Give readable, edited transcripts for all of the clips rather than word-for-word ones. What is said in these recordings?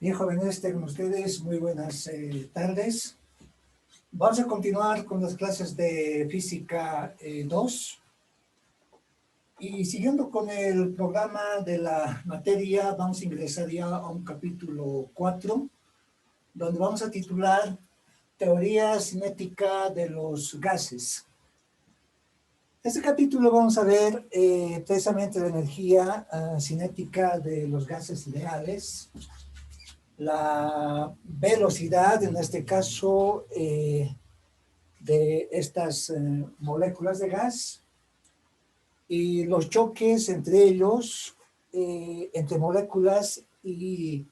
Bien, jóvenes, tengan ustedes muy buenas tardes. Vamos a continuar con las clases de Física 2. Y siguiendo con el programa de la materia, vamos a ingresar ya a un capítulo 4, donde vamos a titular Teoría cinética de los gases. Este capítulo vamos a ver precisamente la energía cinética de los gases ideales, la velocidad, en este caso, de estas moléculas de gas y los choques entre ellos, entre moléculas y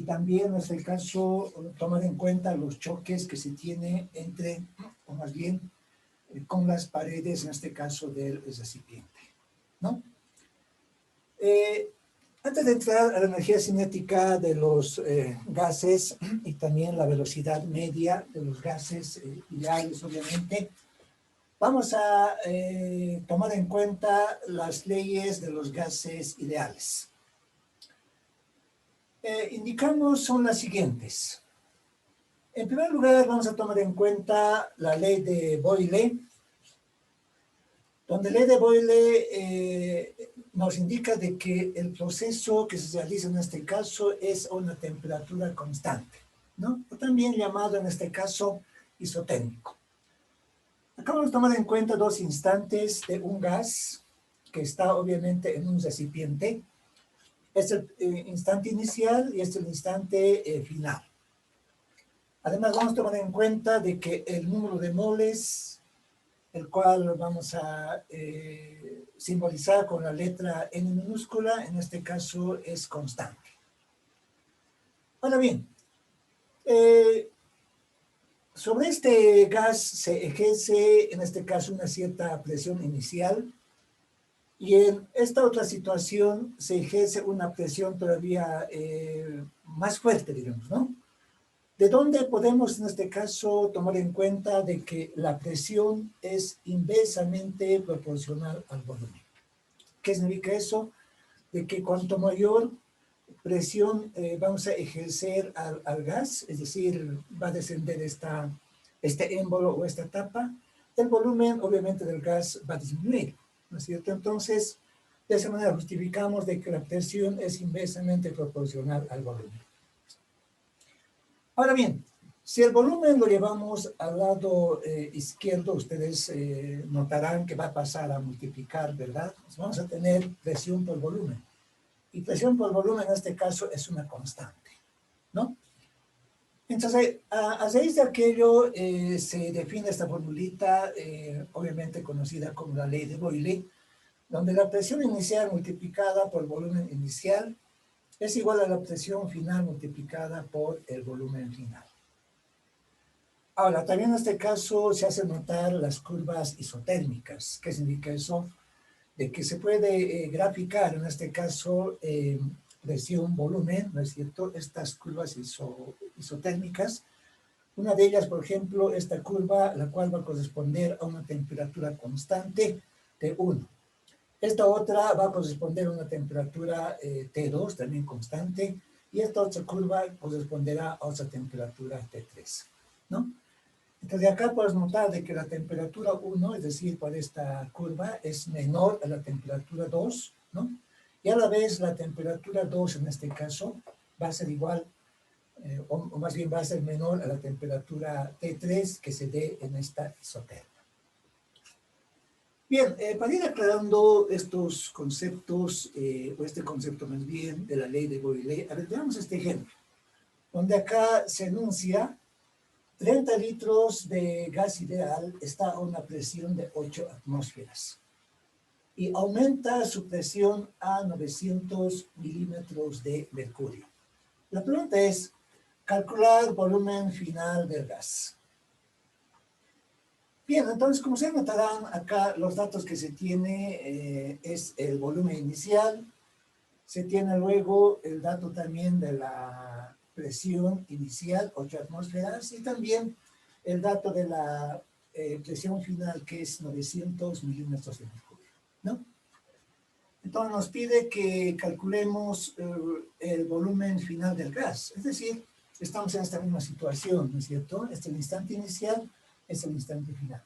también es el caso tomar en cuenta los choques que se tiene entre, o más bien, con las paredes, en este caso del recipiente, ¿no? Antes de entrar a la energía cinética de los gases y también la velocidad media de los gases ideales, obviamente, vamos a tomar en cuenta las leyes de los gases ideales. Indicamos son las siguientes. En primer lugar, vamos a tomar en cuenta la ley de Boyle, donde la ley de Boyle nos indica de que el proceso que se realiza en este caso es a una temperatura constante, ¿no? O también llamado en este caso isotérmico. Acá vamos a tomar en cuenta dos instantes de un gas que está obviamente en un recipiente. Es el instante inicial y es el instante final. Además vamos a tomar en cuenta de que el número de moles, el cual vamos a simbolizar con la letra N minúscula, en este caso es constante. Ahora bien, sobre este gas se ejerce, en este caso, una cierta presión inicial, y en esta otra situación se ejerce una presión todavía más fuerte, digamos, ¿no? ¿De dónde podemos, en este caso, tomar en cuenta de que la presión es inversamente proporcional al volumen? ¿Qué significa eso? De que cuanto mayor presión vamos a ejercer al gas, es decir, va a descender este émbolo o esta tapa, el volumen, obviamente, del gas va a disminuir, ¿no es cierto? Entonces, de esa manera justificamos de que la presión es inversamente proporcional al volumen. Ahora bien, si el volumen lo llevamos al lado izquierdo, ustedes notarán que va a pasar a multiplicar, ¿verdad? Pues vamos a tener presión por volumen. Y presión por volumen en este caso es una constante, ¿no? Entonces, a raíz de aquello se define esta formulita, obviamente conocida como la ley de Boyle, donde la presión inicial multiplicada por el volumen inicial es igual a la presión final multiplicada por el volumen final. Ahora, también en este caso se hacen notar las curvas isotérmicas. ¿Qué significa eso? De que se puede graficar, en este caso, presión-volumen, ¿no es cierto? Estas curvas isotérmicas. Una de ellas, por ejemplo, esta curva, la cual va a corresponder a una temperatura constante T1. Esta otra va a corresponder a una temperatura T2, también constante, y esta otra curva corresponderá a otra temperatura T3, ¿no? Entonces, de acá puedes notar de que la temperatura 1, es decir, por esta curva, es menor a la temperatura 2, ¿no? Y a la vez la temperatura 2 en este caso va a ser igual, o más bien va a ser menor a la temperatura T3 que se dé en esta isoterma. Bien, para ir aclarando estos conceptos, o este concepto más bien de la ley de Boyle, a ver, veamos este ejemplo, donde acá se enuncia 30 litros de gas ideal está a una presión de 8 atmósferas y aumenta su presión a 900 milímetros de mercurio. La pregunta es, calcular volumen final del gas. Bien, entonces, como se notarán acá, los datos que se tiene es el volumen inicial, se tiene luego el dato también de la presión inicial, 8 atmósferas, y también el dato de la presión final, que es 900 milímetros de mercurio, ¿no? Entonces nos pide que calculemos el volumen final del gas. Es decir, estamos en esta misma situación, ¿no es cierto? Este es el instante inicial, es el instante final.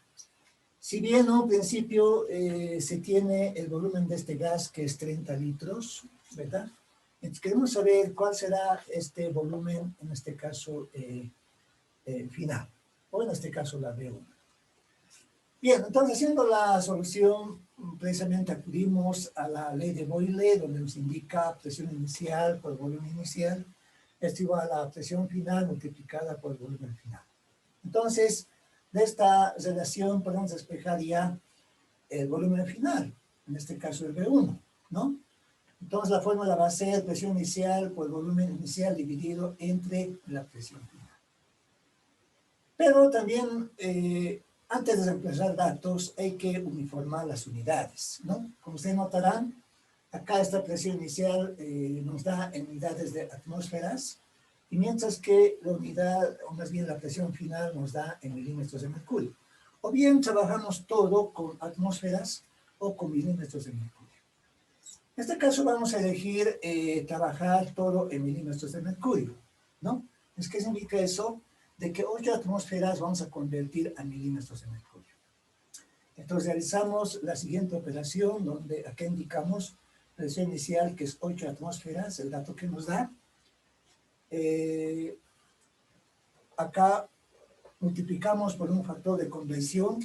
Si bien en un principio se tiene el volumen de este gas que es 30 litros, ¿verdad? Entonces queremos saber cuál será este volumen, en este caso final, o en este caso la B1. Bien, entonces haciendo la solución, precisamente acudimos a la ley de Boyle, donde nos indica presión inicial por volumen inicial, es igual a la presión final multiplicada por el volumen final. Entonces, de esta relación podemos despejar ya el volumen final, en este caso el B1, ¿no? Entonces la fórmula va a ser presión inicial por volumen inicial dividido entre la presión final. Pero también, antes de reemplazar datos, hay que uniformar las unidades, ¿no? Como ustedes notarán, acá esta presión inicial nos da en unidades de atmósferas, y mientras que la unidad, o más bien la presión final, nos da en milímetros de mercurio. O bien trabajamos todo con atmósferas o con milímetros de mercurio. En este caso vamos a elegir trabajar todo en milímetros de mercurio, ¿no? ¿Qué significa eso? De que 8 atmósferas vamos a convertir a milímetros de mercurio. Entonces realizamos la siguiente operación, donde acá indicamos presión inicial, que es 8 atmósferas, el dato que nos da. Acá multiplicamos por un factor de conversión,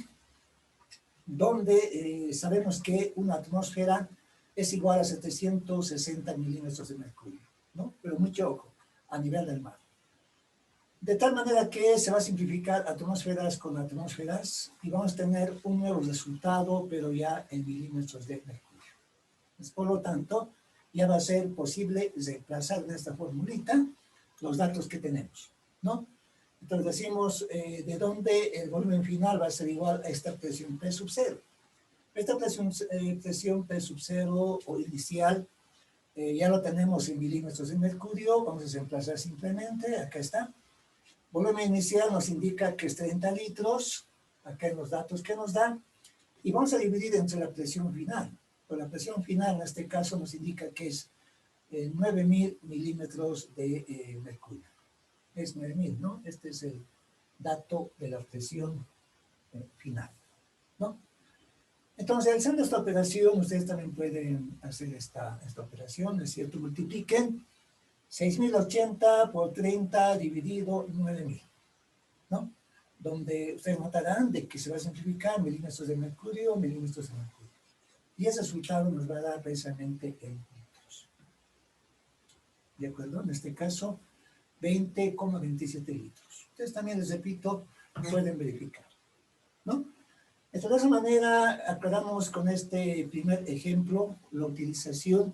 donde sabemos que una atmósfera es igual a 760 milímetros de mercurio, ¿no? Pero mucho ojo, a nivel del mar. De tal manera que se va a simplificar atmósferas con atmósferas y vamos a tener un nuevo resultado, pero ya en milímetros de mercurio. Pues, por lo tanto, ya va a ser posible reemplazar en esta formulita los datos que tenemos, ¿no? Entonces decimos de dónde el volumen final va a ser igual a esta presión P sub 0. Esta presión P sub 0 o inicial ya lo tenemos en milímetros de mercurio. Vamos a reemplazar simplemente, acá está. Volumen inicial nos indica que es 30 litros, acá en los datos que nos da, y vamos a dividir entre la presión final. Pues la presión final en este caso nos indica que es 9.000 milímetros de mercurio. Es 9.000, ¿no? Este es el dato de la presión final, ¿no? Entonces, realizando esta operación, ustedes también pueden hacer esta operación, es cierto, multipliquen 6.080 por 30 dividido 9.000, ¿no? Donde ustedes notarán de que se va a simplificar milímetros de mercurio, milímetros de mercurio. Y ese resultado nos va a dar precisamente en litros. ¿De acuerdo? En este caso, 20,27 litros. Ustedes también, les repito, pueden verificar, ¿no? Entonces, de esa manera, aclaramos con este primer ejemplo la utilización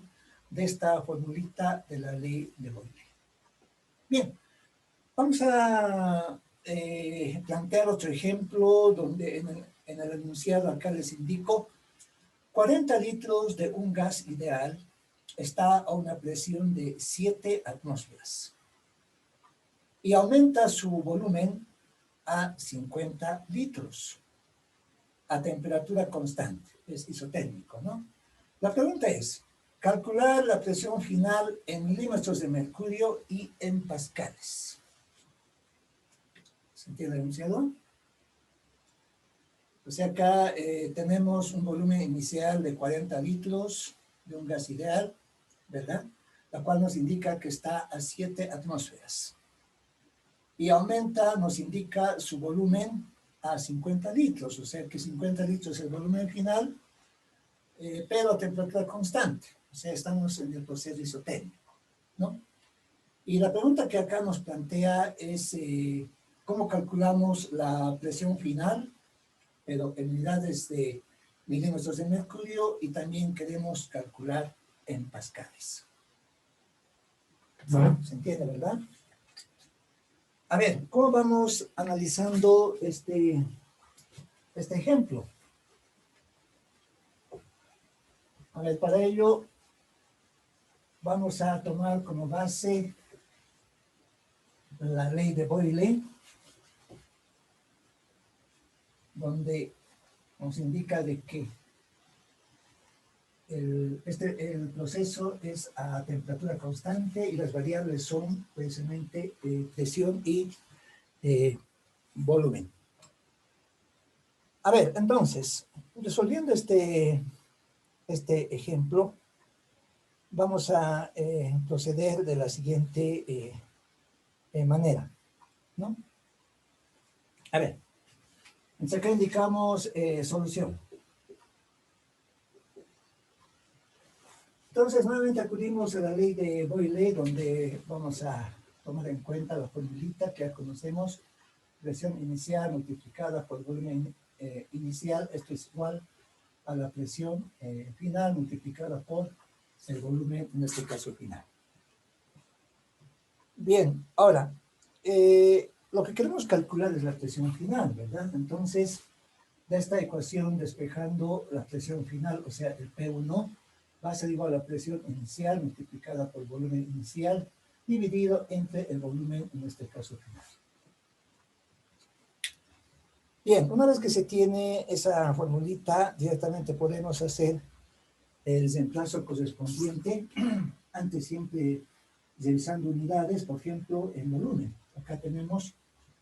de esta formulita de la ley de Boyle. Bien, vamos a plantear otro ejemplo donde en el enunciado acá les indico 40 litros de un gas ideal está a una presión de 7 atmósferas y aumenta su volumen a 50 litros a temperatura constante, es isotérmico, ¿no? La pregunta es, calcular la presión final en milímetros de mercurio y en pascales. ¿Se entiende el enunciado? O sea, acá tenemos un volumen inicial de 40 litros de un gas ideal, ¿verdad? La cual nos indica que está a 7 atmósferas. Y aumenta, nos indica su volumen a 50 litros, o sea que 50 litros es el volumen final, pero a temperatura constante, o sea, estamos en el proceso isotérmico, ¿no? Y la pregunta que acá nos plantea es cómo calculamos la presión final, pero en unidades de milímetros de mercurio, y también queremos calcular en pascales. ¿Se entiende, verdad? A ver, ¿cómo vamos analizando este ejemplo? A ver, para ello vamos a tomar como base la ley de Boyle, donde nos indica de que el proceso es a temperatura constante y las variables son precisamente presión y volumen. A ver, entonces, resolviendo este ejemplo, vamos a proceder de la siguiente manera, ¿no? A ver, entonces acá indicamos solución. Entonces, nuevamente acudimos a la ley de Boyle, donde vamos a tomar en cuenta la formulita que ya conocemos, presión inicial multiplicada por volumen inicial, esto es igual a la presión final multiplicada por el volumen, en este caso final. Bien, ahora, lo que queremos calcular es la presión final, ¿verdad? Entonces, de esta ecuación, despejando la presión final, o sea, el P1, va a ser igual a la presión inicial multiplicada por el volumen inicial, dividido entre el volumen, en este caso final. Bien, una vez que se tiene esa formulita, directamente podemos hacer el reemplazo correspondiente, antes siempre revisando unidades, por ejemplo, en volumen. Acá tenemos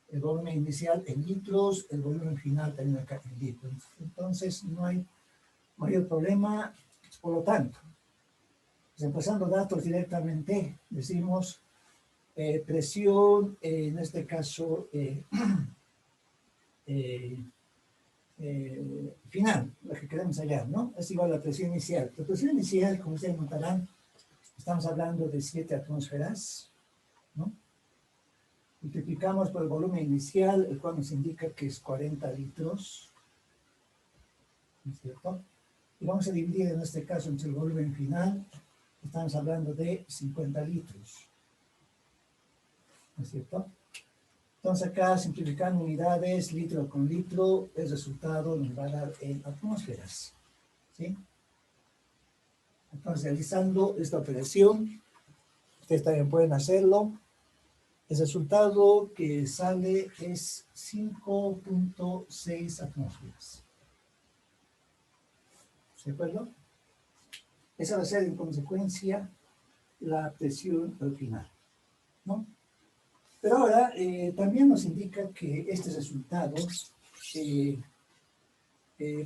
el volumen inicial en litros, el volumen final también acá en litros. Entonces no hay mayor problema, por lo tanto, reemplazando datos directamente, decimos presión, en este caso, final, la que queremos hallar, ¿no? Es igual a la presión inicial. La presión inicial, como ustedes notarán, estamos hablando de 7 atmósferas, ¿no? Multiplicamos por el volumen inicial, el cual nos indica que es 40 litros, ¿no es cierto? Y vamos a dividir en este caso entre el volumen final, estamos hablando de 50 litros, ¿no es cierto? Entonces acá, simplificando unidades, litro con litro, el resultado nos va a dar en atmósferas, ¿sí? Entonces, realizando esta operación, ustedes también pueden hacerlo. El resultado que sale es 5.6 atmósferas. ¿De acuerdo? Esa va a ser en consecuencia la presión al final, ¿no? Pero ahora también nos indica que este resultado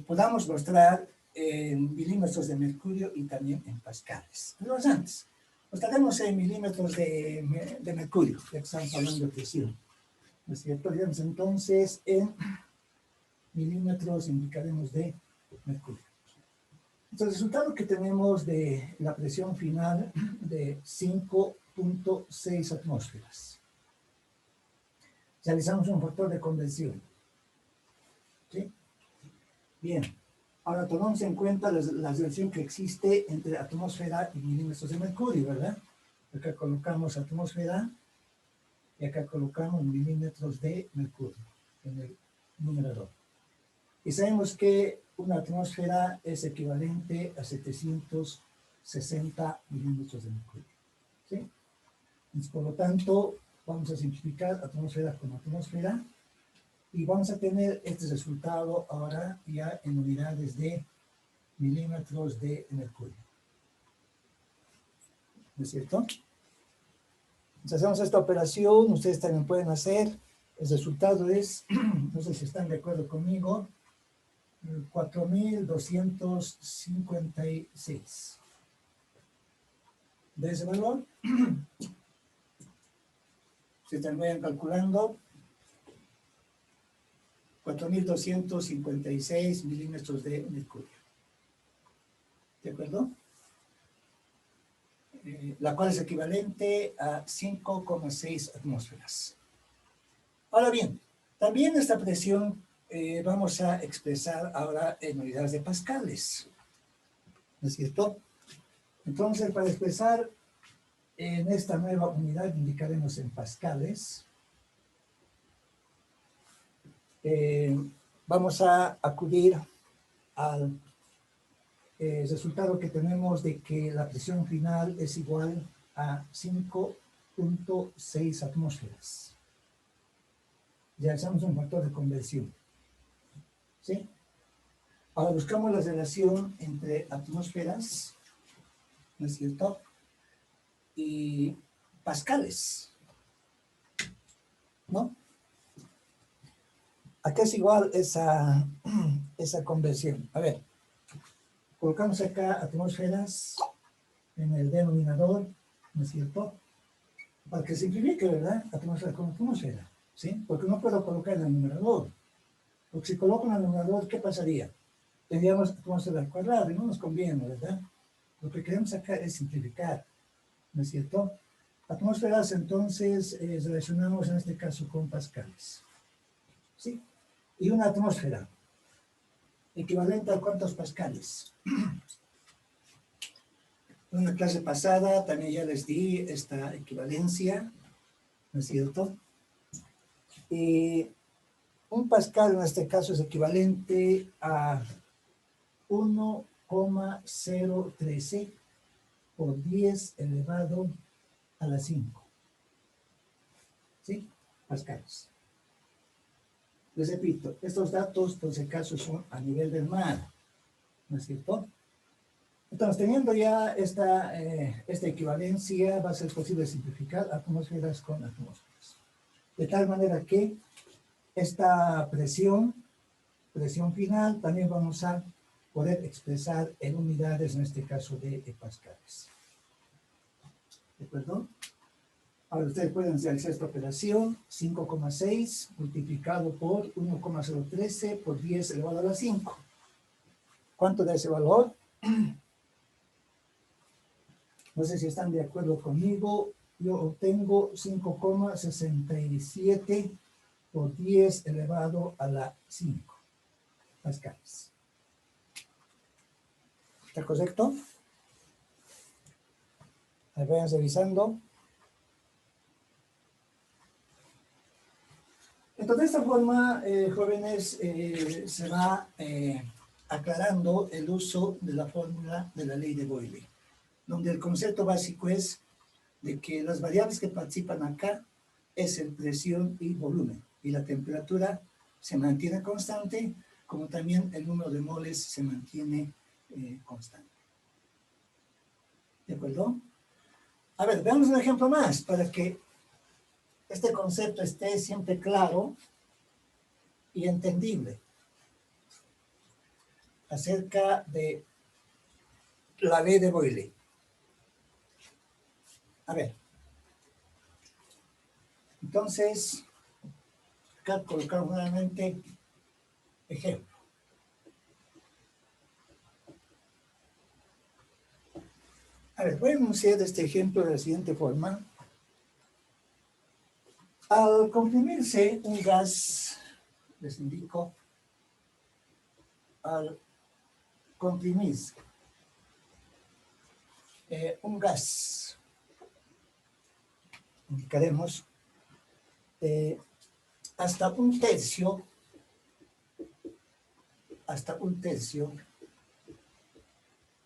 podamos mostrar en milímetros de mercurio y también en pascales. Pero antes, mostraremos en milímetros de mercurio, ya que estamos hablando de presión. ¿No es cierto? Digamos entonces en milímetros indicaremos de mercurio. Entonces, el resultado que tenemos de la presión final de 5.6 atmósferas. Realizamos un factor de conversión. ¿Sí? Bien. Ahora tomamos en cuenta la relación que existe entre atmósfera y milímetros de mercurio, ¿verdad? Acá colocamos atmósfera y acá colocamos milímetros de mercurio en el numerador. Y sabemos que una atmósfera es equivalente a 760 milímetros de mercurio. ¿Sí? Entonces, por lo tanto, vamos a simplificar atmósfera con atmósfera y vamos a tener este resultado ahora ya en unidades de milímetros de mercurio. ¿No es cierto? Entonces hacemos esta operación, ustedes también pueden hacer. El resultado es, no sé si están de acuerdo conmigo, 4.256. De ese valor, se están calculando 4.256 milímetros de mercurio. ¿De acuerdo? La cual es equivalente a 5,6 atmósferas. Ahora bien, también esta presión vamos a expresar ahora en unidades de pascales. ¿No es cierto? Entonces, para expresar en esta nueva unidad, indicaremos en pascales. Vamos a acudir al resultado que tenemos de que la presión final es igual a 5.6 atmósferas. Ya usamos un factor de conversión. ¿Sí? Ahora buscamos la relación entre atmósferas, ¿no es cierto? Y pascales, ¿no? ¿A qué es igual esa conversión? A ver, colocamos acá atmósferas en el denominador, ¿no es cierto? Para que simplifique, ¿verdad? Atmósfera con atmósfera, ¿sí? Porque no puedo colocar en el numerador. Porque si coloco en el numerador, ¿qué pasaría? Tendríamos atmósfera al cuadrado y no nos conviene, ¿verdad? Lo que queremos acá es simplificar, ¿no es cierto? Atmósferas, entonces, relacionamos en este caso con pascales, ¿sí? Y una atmósfera, equivalente a cuántos pascales. En una clase pasada también ya les di esta equivalencia, ¿no es cierto? Y un pascal en este caso es equivalente a 1,013 por 10 elevado a la 5. ¿Sí? Pascales. Les repito, estos datos, por si acaso, son a nivel del mar, ¿no es cierto? Entonces, teniendo ya esta equivalencia, va a ser posible simplificar atmósferas con atmósferas. De tal manera que esta presión final, también vamos a poder expresar en unidades, en este caso de pascales. ¿De acuerdo? Ahora ustedes pueden realizar esta operación, 5,6 multiplicado por 1,013 por 10 elevado a la 5. ¿Cuánto da ese valor? No sé si están de acuerdo conmigo. Yo obtengo 5,67 por 10 elevado a la 5 pascales. ¿Está correcto? Ahí vayan revisando. Entonces, de esta forma, jóvenes, se va aclarando el uso de la fórmula de la ley de Boyle, donde el concepto básico es de que las variables que participan acá es el presión y volumen, y la temperatura se mantiene constante, como también el número de moles se mantiene constante. ¿De acuerdo? A ver, veamos un ejemplo más para que este concepto esté siempre claro y entendible acerca de la ley de Boyle. A ver, entonces, acá colocamos nuevamente ejemplo. A ver, voy a enunciar este ejemplo de la siguiente forma. Al comprimirse un gas, les indico, al comprimirse un gas, indicaremos, hasta un tercio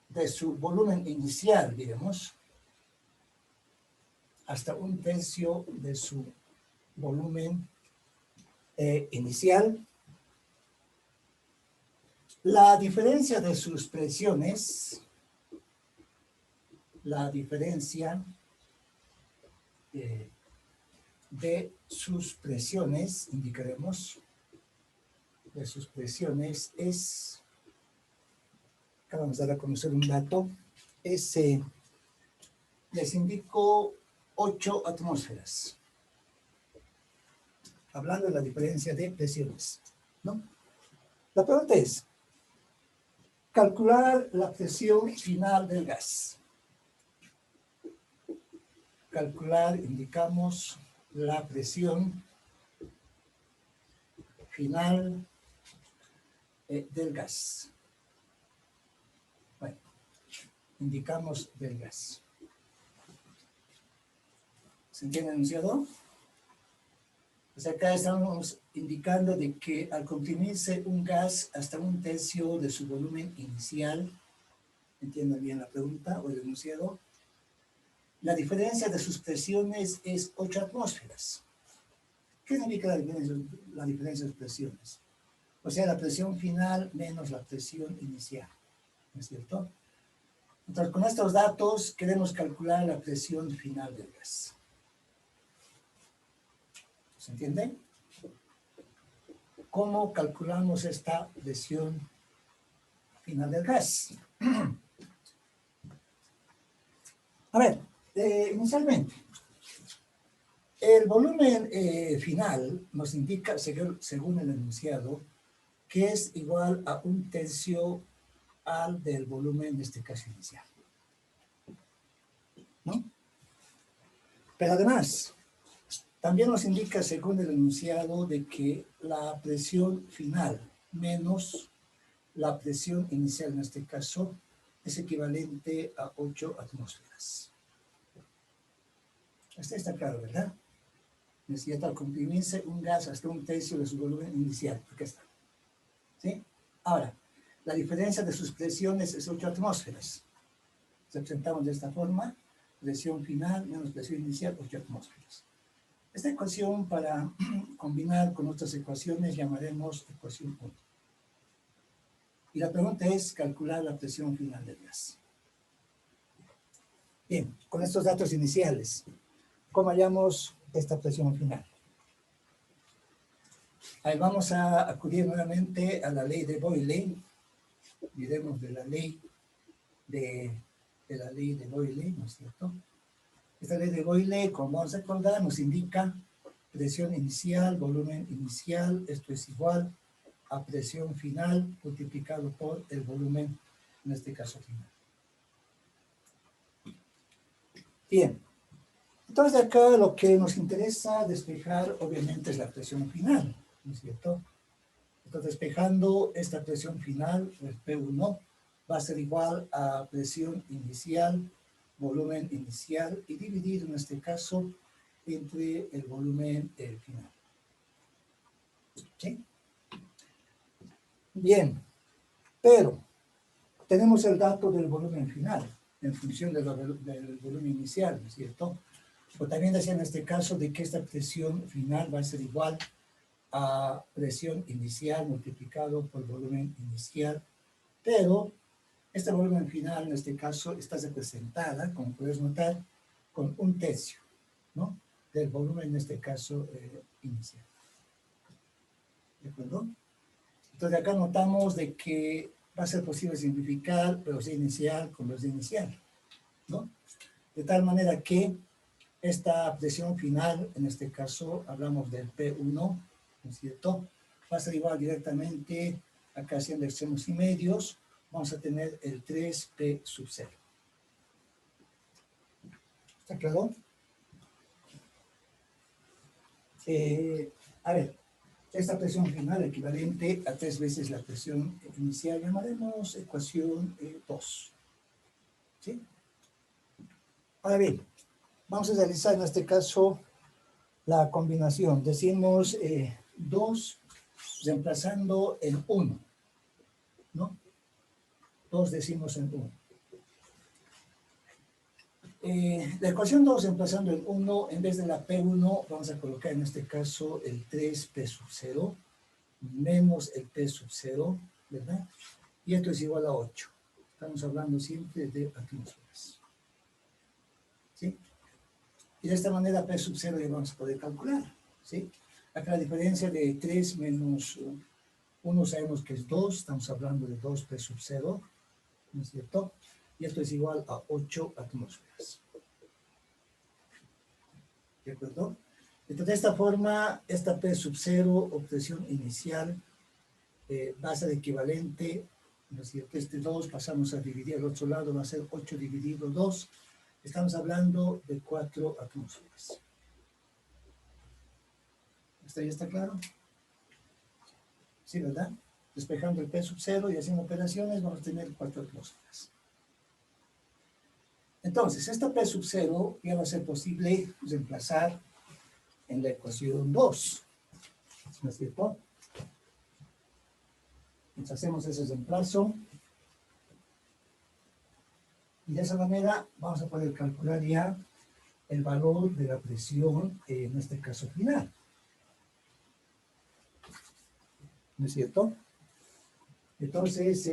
de su volumen inicial, digamos, hasta un tercio de su volumen inicial. La diferencia de sus presiones, indicaremos, de sus presiones es, acá vamos a dar a conocer un dato, es, les indico 8 atmósferas, hablando de la diferencia de presiones, ¿no? La pregunta es, calcular la presión final del gas. Calcular, indicamos, la presión final del gas. Bueno, indicamos del gas. ¿Se entiende el enunciado? Pues acá estamos indicando de que al comprimirse un gas hasta un tercio de su volumen inicial, ¿entienden bien la pregunta o el enunciado? La diferencia de sus presiones es 8 atmósferas. ¿Qué significa la diferencia de presiones? O sea, la presión final menos la presión inicial, ¿no es cierto? Entonces, con estos datos queremos calcular la presión final del gas. ¿Se entiende? ¿Cómo calculamos esta presión final del gas? A ver, inicialmente, el volumen final nos indica, según el enunciado, que es igual a 1/3 al del volumen, en este caso inicial, ¿no? Pero además, también nos indica, según el enunciado, de que la presión final menos la presión inicial, en este caso, es equivalente a 8 atmósferas. Este está claro, ¿verdad? Necesita comprimirse un gas hasta 1/3 de su volumen inicial. Aquí está. ¿Sí? Ahora, la diferencia de sus presiones es 8 atmósferas. Representamos de esta forma: presión final menos presión inicial, 8 atmósferas. Esta ecuación, para combinar con otras ecuaciones, llamaremos ecuación 1. Y la pregunta es calcular la presión final del gas. Bien, con estos datos iniciales, ¿cómo hallamos esta presión final? Ahí vamos a acudir nuevamente a la ley de Boyle. Diremos de la ley de Boyle, ¿no es cierto? Esta ley de Boyle, como vamos a recordar, nos indica presión inicial, volumen inicial, esto es igual a presión final multiplicado por el volumen, en este caso final. Bien, entonces de acá lo que nos interesa despejar obviamente es la presión final, ¿no es cierto? Entonces, despejando esta presión final, el P1 va a ser igual a presión inicial, volumen inicial, y dividir en este caso entre el volumen final. ¿Sí? Bien, pero tenemos el dato del volumen final en función del volumen inicial, ¿no es cierto? O también decía en este caso de que esta presión final va a ser igual a presión inicial multiplicado por volumen inicial, pero este volumen final en este caso está representada, como puedes notar, con 1/3, ¿no?, del volumen en este caso inicial. ¿De acuerdo? Entonces acá notamos de que va a ser posible simplificar velocidad inicial con velocidad inicial, ¿no? De tal manera que esta presión final, en este caso hablamos del P1, ¿no es cierto?, va a ser igual directamente, acá haciendo extremos y medios, vamos a tener el 3P sub 0. ¿Está claro? A ver, esta presión final equivalente a 3 veces la presión inicial, llamaremos ecuación 2. ¿Sí? Ahora bien, vamos a realizar en este caso la combinación. Decimos 2 reemplazando en 1, ¿no? 2 decimos en 1. La ecuación 2 reemplazando en 1, en vez de la P1, vamos a colocar en este caso el 3P sub 0 menos el P sub 0, ¿verdad? Y esto es igual a 8. Estamos hablando siempre de atmósferas. ¿Sí? Y de esta manera P sub 0 ya vamos a poder calcular, ¿sí? Acá la diferencia de 3 menos 1 sabemos que es 2, estamos hablando de 2P sub 0, ¿no es cierto? Y esto es igual a 8 atmósferas. ¿De acuerdo? Entonces, de esta forma, esta P sub 0 o presión inicial va a ser equivalente, ¿no es cierto? Este 2 pasamos a dividir al otro lado, va a ser 8 dividido 2. Estamos hablando de 4 atmósferas. ¿Hasta ahí está claro? Sí, ¿verdad? Despejando el P sub 0 y haciendo operaciones, vamos a tener 4 atmósferas. Entonces, esta P sub 0 ya va a ser posible reemplazar en la ecuación 2, ¿no es cierto? Entonces hacemos ese reemplazo y de esa manera vamos a poder calcular ya el valor de la presión en este caso final. ¿no es cierto? Entonces,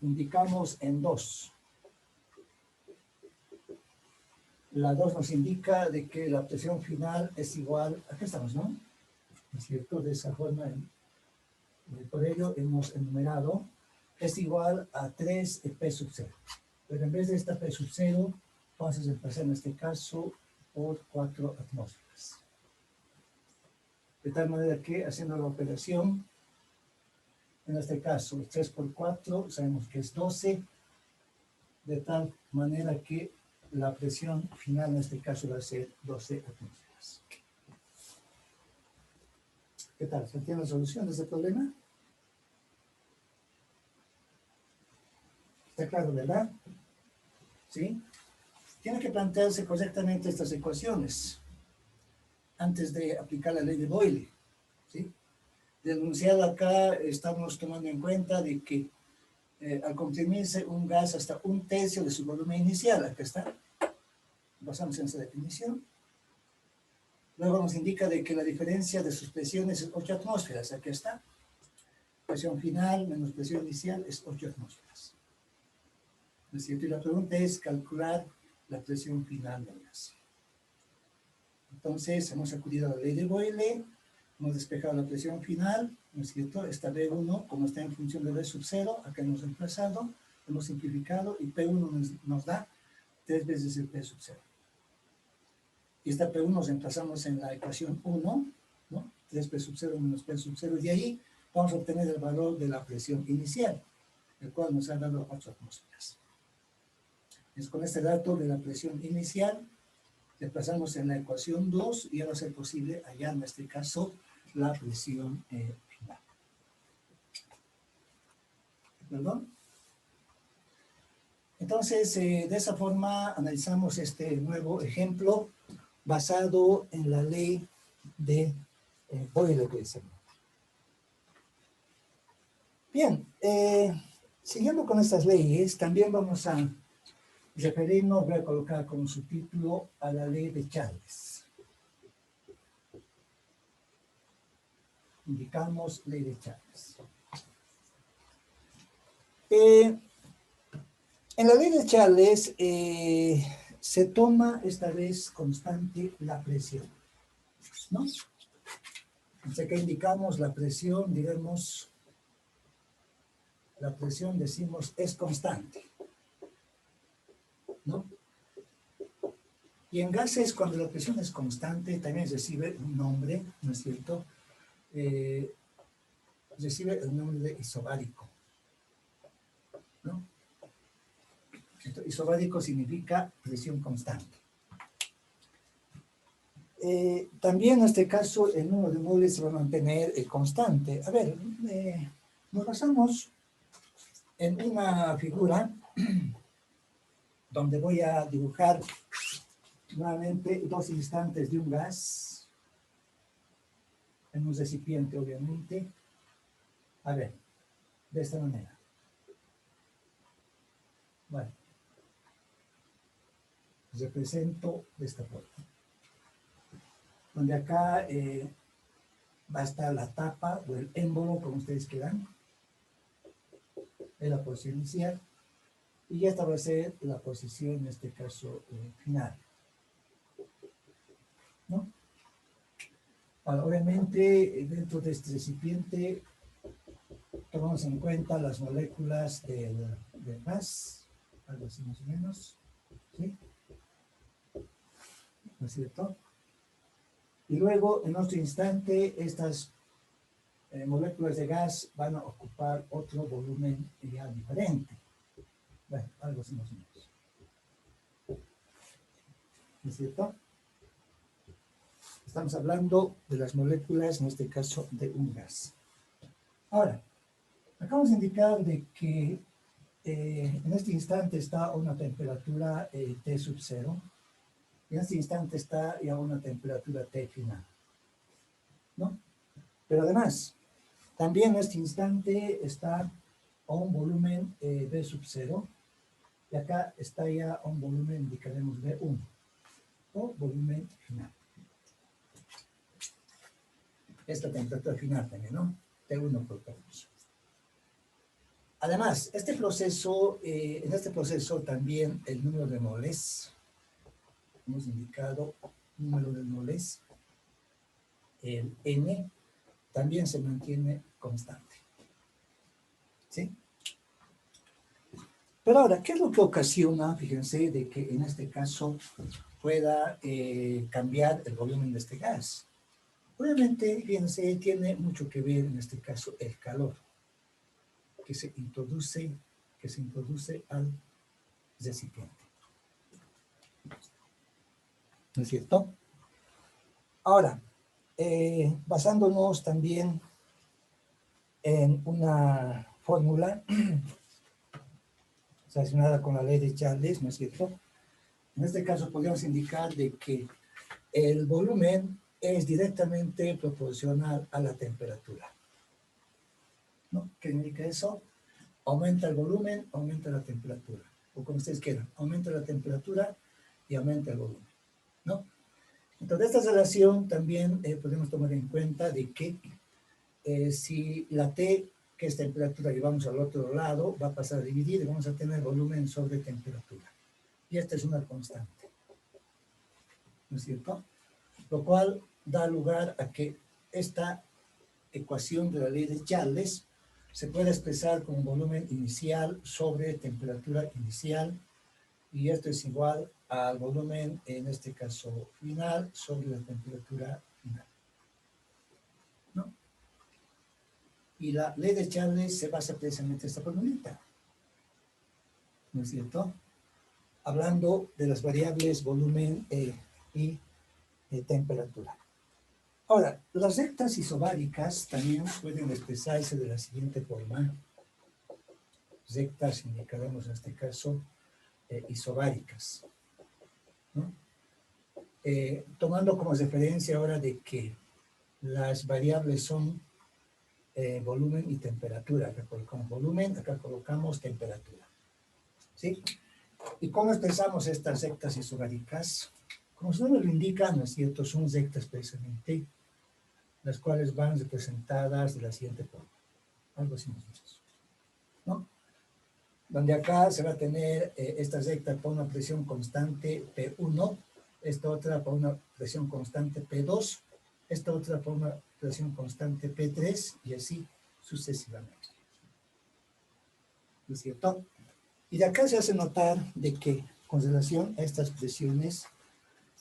indicamos en 2. La 2 nos indica de que la presión final es igual, aquí estamos, ¿no? ¿No es cierto? De esa forma, por ello hemos enumerado, es igual a 3 P sub 0. Pero en vez de esta P sub 0, vamos a reemplazar en este caso por 4 atmósferas. De tal manera que, haciendo la operación, en este caso, 3 por 4, sabemos que es 12, de tal manera que la presión final en este caso va a ser 12 atmósferas. ¿Qué tal? ¿Se entiende la solución de este problema? ¿Está claro, verdad? ¿Sí? Tiene que plantearse correctamente estas ecuaciones antes de aplicar la ley de Boyle, ¿sí? De enunciado acá estamos tomando en cuenta de que al comprimirse un gas hasta 1/3 de su volumen inicial, acá está, basamos en esa definición. Luego nos indica de que la diferencia de sus presiones es 8 atmósferas, aquí está. Presión final menos presión inicial es 8 atmósferas. ¿No es cierto? Y la pregunta es calcular la presión final del gas. Entonces, hemos acudido a la ley de Boyle, hemos despejado la presión final, ¿no es cierto? Esta B1, como está en función de B sub 0, acá hemos reemplazado, hemos simplificado y P1 nos da 3 veces el P sub 0. Y esta P1 nos reemplazamos en la ecuación 1, ¿no? 3P sub 0 menos P sub 0, y de ahí vamos a obtener el valor de la presión inicial, el cual nos ha dado 8 atmósferas. Es con este dato de la presión inicial, reemplazamos en la ecuación 2 y ya va a ser posible hallar en este caso la presión final. ¿Perdón? Entonces, de esa forma analizamos este nuevo ejemplo basado en la ley de Boyle que decimos. Bien, siguiendo con estas leyes, también vamos a referirnos, voy a colocar como subtítulo a la ley de Charles. Indicamos ley de Charles. En la ley de Charles se toma esta vez constante la presión, ¿no? Entonces que indicamos la presión, diremos, la presión decimos es constante, ¿no? Y en gases, cuando la presión es constante, también recibe un nombre, ¿no es cierto? Recibe el nombre de isobárico, ¿no? Isobárico significa presión constante. También en este caso el número de moles se va a mantener constante. A ver, nos basamos en una figura donde voy a dibujar nuevamente 2 instantes de un gas en un recipiente, obviamente. A ver, de esta manera. Bueno, represento de esta forma. Donde acá va a estar la tapa o el émbolo, como ustedes quieran, es la posición inicial, y esta va a ser la posición, en este caso, final, ¿no? Ahora, obviamente, dentro de este recipiente, tomamos en cuenta las moléculas del gas, algo así más o menos, ¿sí? ¿No es cierto? Y luego, en otro instante, estas moléculas de gas van a ocupar otro volumen ya diferente. Bueno, algo así más o menos. ¿No es cierto? Estamos hablando de las moléculas, en este caso, de un gas. Ahora, acabamos de indicar de que en este instante está a una temperatura T sub 0, y en este instante está ya a una temperatura T final, ¿no? Pero además, también en este instante está a un volumen B sub 0, y acá está ya a un volumen, indicaremos B1, o volumen final. Esta temperatura final también, ¿no? T1 por P2. Además, en este proceso también el número de moles, hemos indicado número de moles, el N, también se mantiene constante. ¿Sí? Pero ahora, ¿qué es lo que ocasiona, fíjense, de que en este caso pueda cambiar el volumen de este gas? Obviamente, fíjense, tiene mucho que ver en este caso el calor que se introduce al recipiente. ¿No es cierto? Ahora, basándonos también en una fórmula relacionada con la ley de Charles, ¿no es cierto? En este caso podríamos indicar de que el volumen es directamente proporcional a la temperatura. ¿No? ¿Qué indica eso? Aumenta el volumen, aumenta la temperatura. O como ustedes quieran, aumenta la temperatura y aumenta el volumen. ¿No? Entonces, esta relación también podemos tomar en cuenta de que si la T, que es temperatura, llevamos al otro lado, va a pasar a dividir y vamos a tener volumen sobre temperatura. Y esta es una constante. ¿No es cierto? Lo cual da lugar a que esta ecuación de la ley de Charles se puede expresar como volumen inicial sobre temperatura inicial, y esto es igual al volumen, en este caso final, sobre la temperatura final. ¿No? Y la ley de Charles se basa precisamente en esta formulita. ¿No es cierto? Hablando de las variables volumen y temperatura. Ahora, las rectas isobáricas también pueden expresarse de la siguiente forma. Rectas indicaremos en este caso isobáricas, ¿no? Tomando como referencia ahora de que las variables son volumen y temperatura. Acá colocamos volumen, acá colocamos temperatura. ¿Sí? ¿Y cómo expresamos estas rectas isobáricas? Como su nombre lo indica, ¿no es cierto? Son rectas precisamente, las cuales van representadas de la siguiente forma. Algo así más o menos, ¿no? Donde acá se va a tener esta recta por una presión constante P1, esta otra por una presión constante P2, esta otra por una presión constante P3 y así sucesivamente. ¿No es cierto? Y de acá se hace notar de que con relación a estas presiones,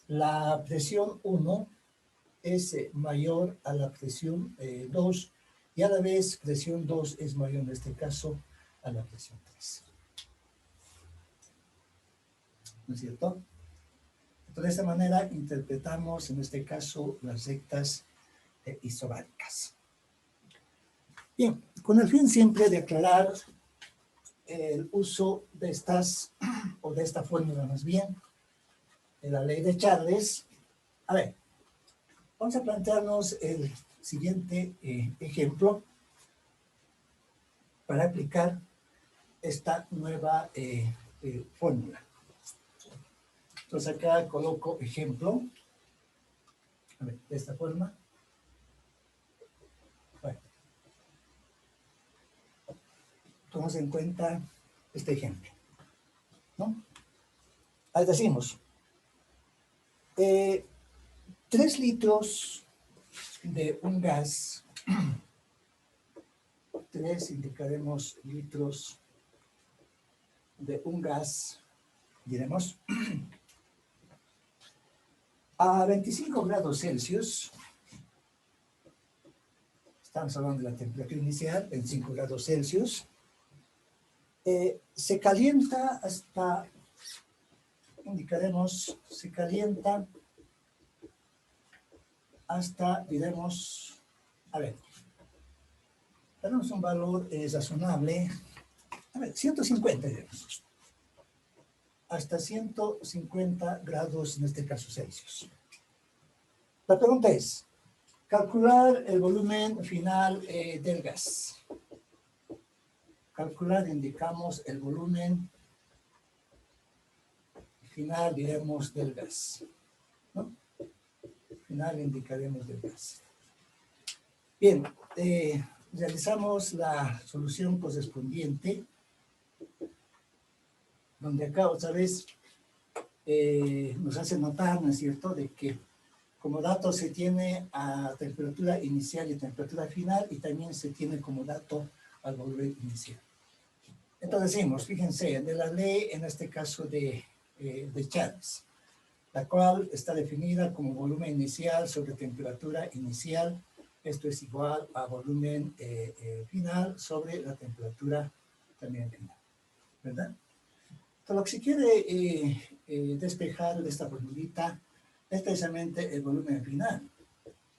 la presión 1 es mayor a la presión 2 y a la vez presión 2 es mayor en este caso a la presión 3. ¿No es cierto? Entonces, de esta manera interpretamos en este caso las rectas isobáricas. Bien, con el fin siempre de aclarar el uso de estas, o de esta fórmula más bien, de la ley de Charles. A ver, vamos a plantearnos el siguiente ejemplo para aplicar esta nueva fórmula. Entonces acá coloco ejemplo, a ver, de esta forma. Bueno, tomamos en cuenta este ejemplo, ¿no? Ahí decimos, 3 litros de un gas, 3 indicaremos litros de un gas, diremos, a 25 grados Celsius, estamos hablando de la temperatura inicial, 25 grados Celsius, se calienta hasta, indicaremos, se calienta hasta, diremos, a ver, tenemos un valor razonable, a ver, 150, diremos, hasta 150 grados, en este caso Celsius. La pregunta es, calcular el volumen final del gas. Calcular, indicamos el volumen final, diremos, del gas, ¿no? Final indicaremos del gas. Bien, realizamos la solución correspondiente, donde acá otra vez nos hace notar, ¿no es cierto?, de que como dato se tiene a temperatura inicial y temperatura final, y también se tiene como dato al volumen inicial. Entonces decimos, fíjense, de la ley, en este caso de Chávez, la cual está definida como volumen inicial sobre temperatura inicial. Esto es igual a volumen final sobre la temperatura también final, ¿verdad? Entonces, lo que se quiere despejar de esta formulita es precisamente el volumen final.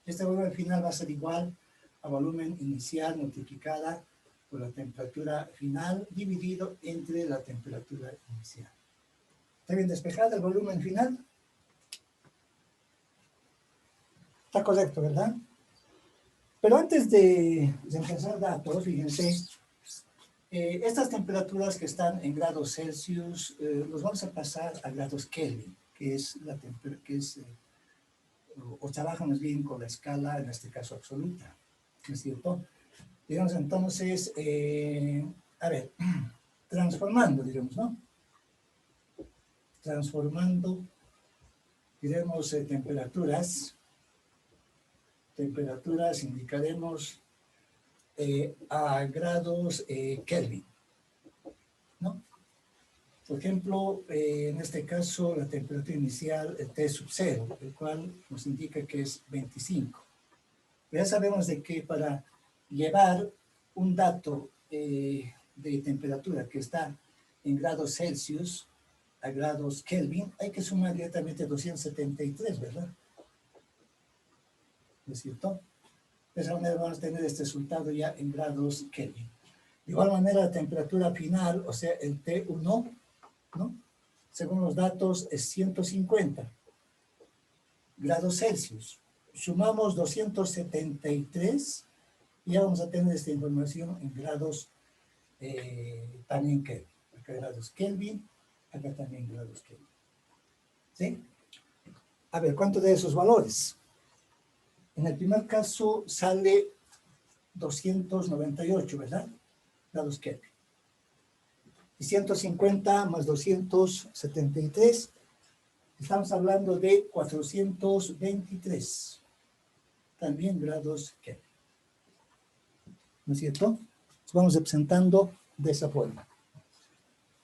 Este volumen final va a ser igual a volumen inicial multiplicada por la temperatura final dividido entre la temperatura inicial. ¿Está bien despejado el volumen final? Está correcto, ¿verdad? Pero antes de empezar datos, fíjense, estas temperaturas que están en grados Celsius, los vamos a pasar a grados Kelvin, que es la temperatura, o trabajamos bien con la escala, en este caso absoluta, ¿no es cierto? Digamos entonces, a ver, transformando, diremos, ¿no? Transformando, diremos temperaturas indicaremos a grados Kelvin, ¿no? Por ejemplo, en este caso, la temperatura inicial T sub 0, el cual nos indica que es 25. Ya sabemos de que para llevar un dato de temperatura que está en grados Celsius a grados Kelvin, hay que sumar directamente 273, ¿verdad? ¿No es cierto? De esa manera vamos a tener este resultado ya en grados Kelvin. De igual manera, la temperatura final, o sea, el T1, ¿no? Según los datos, es 150 grados Celsius. Sumamos 273 y ya vamos a tener esta información en grados también Kelvin. Acá grados Kelvin, acá también grados Kelvin. ¿Sí? A ver, ¿cuántos de esos valores? En el primer caso sale 298, ¿verdad? Grados Kelvin. Y 150 más 273, estamos hablando de 423, también grados Kelvin. ¿No es cierto? Vamos representando de esa forma.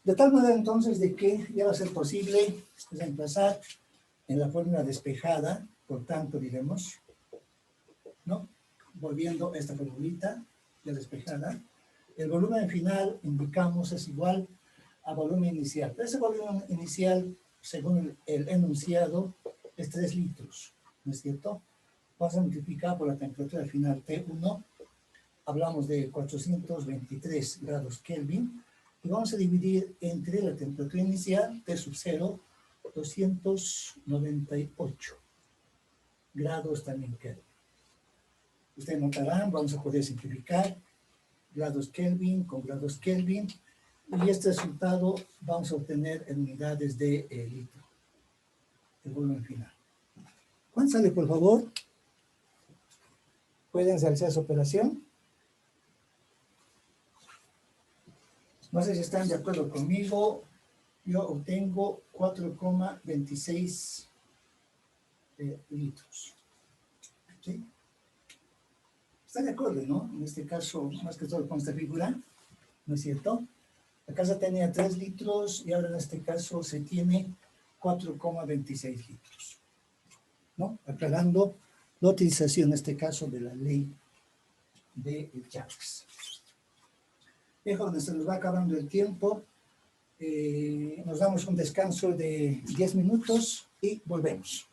De tal manera entonces de que ya va a ser posible reemplazar en la fórmula despejada, por tanto diremos, ¿no? Volviendo a esta formulita de despejada, el volumen final, indicamos, es igual a volumen inicial. Ese volumen inicial, según el enunciado, es 3 litros, ¿no es cierto? Vamos a multiplicar por la temperatura final T1, hablamos de 423 grados Kelvin, y vamos a dividir entre la temperatura inicial, T sub 0, 298 grados también Kelvin. Ustedes notarán, vamos a poder simplificar grados Kelvin con grados Kelvin, y este resultado vamos a obtener en unidades de litro, el volumen final. ¿Cuánto sale, por favor? ¿Pueden realizar esa operación? No sé si están de acuerdo conmigo. Yo obtengo 4,26 litros. ¿Sí? ¿Están de acuerdo, no? En este caso, más que todo con esta figura, ¿no es cierto? La casa tenía 3 litros y ahora en este caso se tiene 4,26 litros, ¿no? Aclarando la utilización en este caso de la ley de Chávez. Dejo donde se nos va acabando el tiempo. Nos damos un descanso de 10 minutos y volvemos.